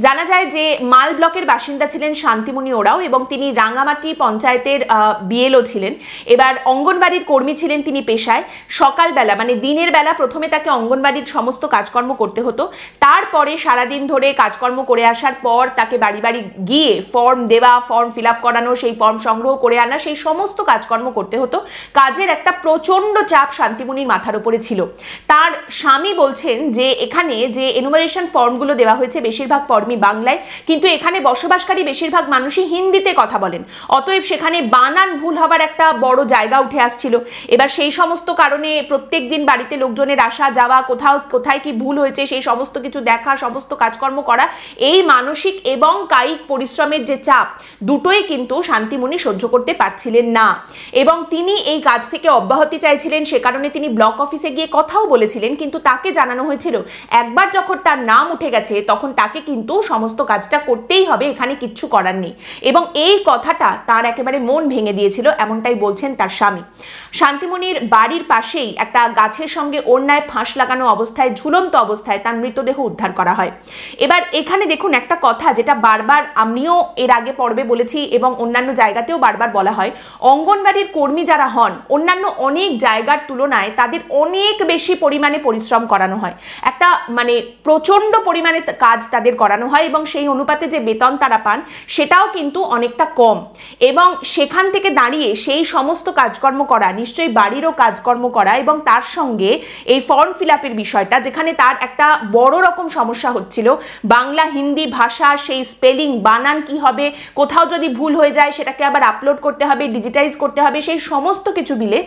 জানা যায় যে মাল ব্লকের বাসিন্দা ছিলেন শান্তিমণি ওরাও এবং তিনি রাঙামাটি পঞ্চায়েতের বিএলও ছিলেন। এবার অঙ্গনবাড়ির কর্মী ছিলেন তিনি পেশায়। সকালবেলা মানে দিনের বেলা প্রথমে তাকে অঙ্গনবাড়ির সমস্ত কাজকর্ম করতে হতো, তারপরে সারাদিন ধরে কাজকর্ম করে আসার পর তাকে বাড়ি বাড়ি গিয়ে ফর্ম দেওয়া, ফর্ম ফিল আপ করানো, সেই ফর্ম সংগ্রহ করে আনা, সেই সমস্ত কাজকর্ম করতে হতো। কাজের একটা প্রচন্ড চাপ শান্তিমণির মাথার উপরে ছিল। তার স্বামী বলছেন যে এখানে যে এনুমারেশন ফর্মগুলো দেওয়া হয়েছে বেশিরভাগ ফর্মই বাংলায়, কিন্তু এখানে বসবাসকারী বেশিরভাগ মানুষই হিন্দিতে কথা বলেন, অতএব সেখানে বানান ভুল হবার একটা বড় জায়গা উঠে আসছিল। এবার সেই সমস্ত কারণে প্রত্যেক দিন বাড়িতে লোকজনের আসা যাওয়া, কোথায় কি ভুল হয়েছে সেই সমস্ত কিছু দেখা, সমস্ত কাজকর্ম করা, এই মানসিক এবং কায়িক পরিশ্রমের যে চাপ দুটোই কিন্তু শান্তিমণি সহ্য করতে পারছিলেন না এবং তিনি এই কাজ থেকে অব্যাহতি চাইছিলেন। সে কারণে তিনি ব্লক অফিসে গিয়ে কথাও বলেছিলেন, কিন্তু তাকে জানানো হয়েছিল একবার যখন তার নাম উঠে গেছে তখন তাকে কিন্তু সমস্ত কাজটা করতেই হবে, এখানে কিচ্ছু করার নেই। এবং এই কথাটা তার একেবারে মন ভেঙে দিয়েছিল, এমনটাই বলছেন তার স্বামী। শান্তিমণির বাড়ির পাশেই একটা গাছের সঙ্গে ওড়নায় ফাঁস লাগানো অবস্থায়, ঝুলন্ত অবস্থায় তার মৃতদেহ উদ্ধার করা হয়। এবার এখানে দেখুন একটা কথা যেটা বারবার আমিও এর আগে পর্বে বলেছি এবং অন্যান্য জায়গাতেও বারবার বলা হয়, অঙ্গনবাড়ির কর্মী যারা হন অন্যান্য অনেক জায়গার তুলনায় তাদের অনেক বেশি পরিমাণে পরিশ্রম করানো হয়, একটা মানে প্রচন্ড পরিমাণে কাজ তাদের করানো হয় এবং সেই অনুপাতে যে বেতন তারা পান সেটাও কিন্তু অনেকটা কম। এবং সেখান থেকে দাঁড়িয়ে সেই সমস্ত কাজকর্ম করা, নিশ্চয়ই বাড়িরও কাজকর্ম করা এবং তার সঙ্গে এই ফর্ম ফিল আপের বিষয়টা, যেখানে তার একটা বড় রকম সমস্যা হচ্ছিল, বাংলা হিন্দি ভাষা সেই স্পেলিং বানান কি হবে, কোথাও যদি ভুল হয়ে যায় সেটাকে আবার আপলোড করতে হবে, ডিজিটাইজ করতে হবে, সেই সমস্ত কিছু মিলে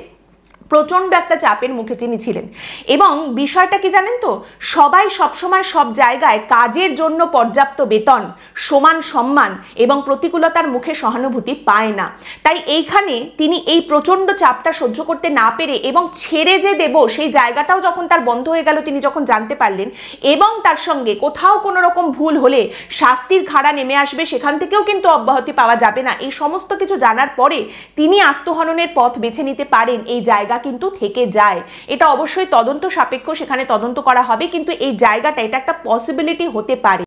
প্রচন্ড একটা চাপের মুখে তিনি ছিলেন। এবং বিষয়টা কি জানেন তো, সবাই সবসময় সব জায়গায় কাজের জন্য পর্যাপ্ত বেতন, সমান সম্মান এবং প্রতিকূলতার মুখে সহানুভূতি পায় না। তাই এইখানে তিনি এই প্রচন্ড চাপটা সহ্য করতে না পেরে এবং ছেড়ে যে দেব সেই জায়গাটাও যখন তার বন্ধ হয়ে গেল তিনি যখন জানতে পারলেন, এবং তার সঙ্গে কোথাও কোনো রকম ভুল হলে শাস্তির খাড়া নেমে আসবে, সেখান থেকেও কিন্তু অব্যাহতি পাওয়া যাবে না, এই সমস্ত কিছু জানার পরে তিনি আত্মহননের পথ বেছে নিতে পারেন। এই জায়গা কিন্তু থেকে যায়, এটা অবশ্যই তদন্ত সাপেক্ষ, সেখানে তদন্ত করা হবে, কিন্তু এই জায়গাটা এটা একটা পসিবিলিটি হতে পারে।